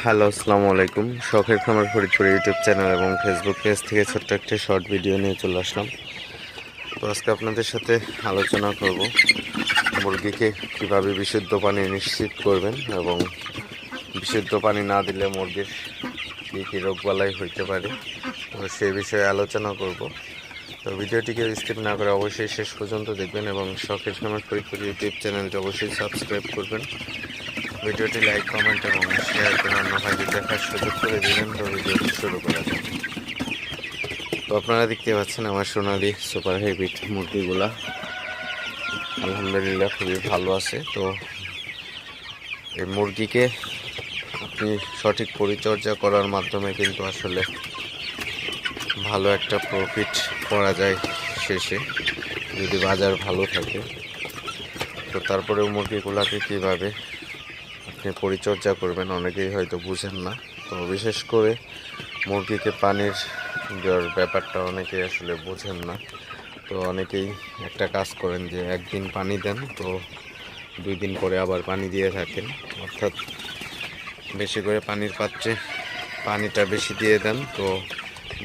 Hello, আসসালামু আলাইকুম। শখের খামার ফরিদপুর ইউটিউব চ্যানেল এবং ফেসবুক পেজ থেকে ছোট্ট একটি শর্ট ভিডিও নিয়ে চলে আসলাম। তো আজকে আপনাদের সাথে আলোচনা করব মুরগিকে কিভাবে বিশুদ্ধ পানি নিশ্চিত করবেন এবং বিশুদ্ধ পানি না দিলে মুরগির কী কী রোগবালাই হইতে পারে, তো সেই বিষয়ে আলোচনা করব। তো ভিডিওটিকে স্কিপ না করে অবশ্যই শেষ পর্যন্ত দেখবেন এবং শখের খামার ফরিদপুর ইউটিউব চ্যানেলটি অবশ্যই সাবস্ক্রাইব করবেন। ভিডিওটি লাইক, কমেন্ট এবং শেয়ার করে অন্য ভাইদের দেখার সুযোগ করে দিলেন। তো ভিডিওটি শুরু করা যাক। তো আপনারা দেখতে পাচ্ছেন আমার সোনালি সুপার হাইব্রিড মুরগিগুলা আলহামদুলিল্লাহ খুবই ভালো আছে। তো এই মুরগিকে আপনি সঠিক পরিচর্যা করার মাধ্যমে কিন্তু আসলে ভালো একটা প্রফিট করা যায় শেষে, যদি বাজার ভালো থাকে। তো তারপরেও মুরগিগুলাকে কীভাবে আপনি পরিচর্যা করবেন অনেকেই হয়তো বুঝেন না। তো বিশেষ করে মুরগিকে পানির দেওয়ার ব্যাপারটা অনেকেই আসলে বোঝেন না। তো অনেকেই একটা কাজ করেন যে একদিন পানি দেন, তো 2 দিন পরে আবার পানি দিয়ে থাকেন, অর্থাৎ বেশি করে পানির পাত্রে পানিটা বেশি দিয়ে দেন। তো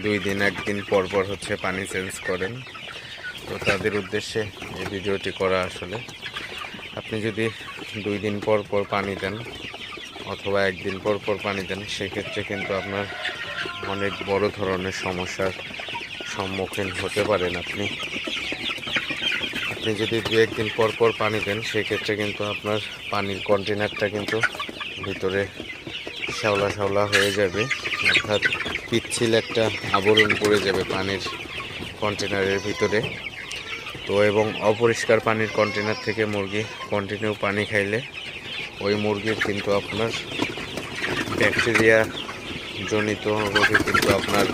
2 দিন 1 দিন পর পর হচ্ছে পানি চেঞ্জ করেন। তো তাদের উদ্দেশ্যে এই ভিডিওটি করা। আসলে আপনি যদি 2 দিন পর পর পানি দেন অথবা 1 দিন পর পর পানি দেন, সেক্ষেত্রে কিন্তু আপনার অনেক বড় ধরনের সমস্যার সম্মুখীন হতে পারেন। আপনি যদি 2-1 দিন পর পর পানি দেন, সেক্ষেত্রে কিন্তু আপনার পানির কন্টেনারটা কিন্তু ভিতরে শ্যাওলা শ্যাওলা হয়ে যাবে, অর্থাৎ পিচ্ছিল একটা আবরণ পড়ে যাবে পানির কন্টেনারের ভিতরে। তো এবং অপরিষ্কার পানির কন্টেনার থেকে মুরগি কন্টিনিউ পানি খাইলে ওই মুরগির কিন্তু আপনার ব্যাকটেরিয়া জনিত রোগে কিন্তু আপনার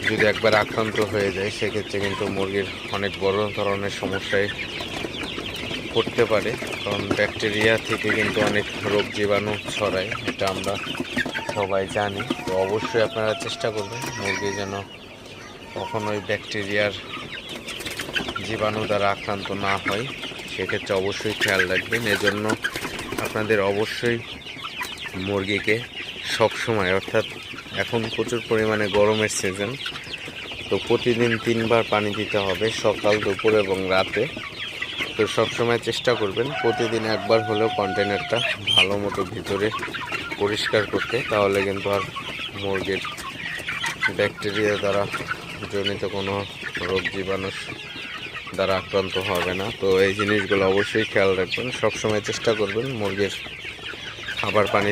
যদি একবার আক্রান্ত হয়ে যায়, সেক্ষেত্রে কিন্তু মুরগির অনেক বড় ধরনের সমস্যায় পড়তে পারে। কারণ ব্যাকটেরিয়া থেকে কিন্তু অনেক রোগ জীবাণু ছড়ায়, এটা আমরা সবাই জানি। তো অবশ্যই আপনারা চেষ্টা করবেন মুরগি যেন কখনোই ব্যাকটেরিয়ার জীবাণু দ্বারা আক্রান্ত না হয়, সেক্ষেত্রে অবশ্যই খেয়াল রাখবেন। এজন্য আপনাদের অবশ্যই মুরগিকে সবসময়, অর্থাৎ এখন প্রচুর পরিমাণে গরমের সিজন, তো প্রতিদিন 3 বার পানি দিতে হবে, সকাল, দুপুর এবং রাতে। তো সবসময় চেষ্টা করবেন প্রতিদিন 1 বার হলেও কন্টেনারটা ভালো মতো ভিতরে পরিষ্কার করতে, তাহলে কিন্তু আর মুরগির ব্যাকটেরিয়া দ্বারা জনিত কোনো রোগ জীবাণু দ্বারা আক্রান্ত হবে না। তো এই জিনিসগুলো অবশ্যই খেয়াল রাখবেন, সবসময় চেষ্টা করবেন মুরগির খাবার পানি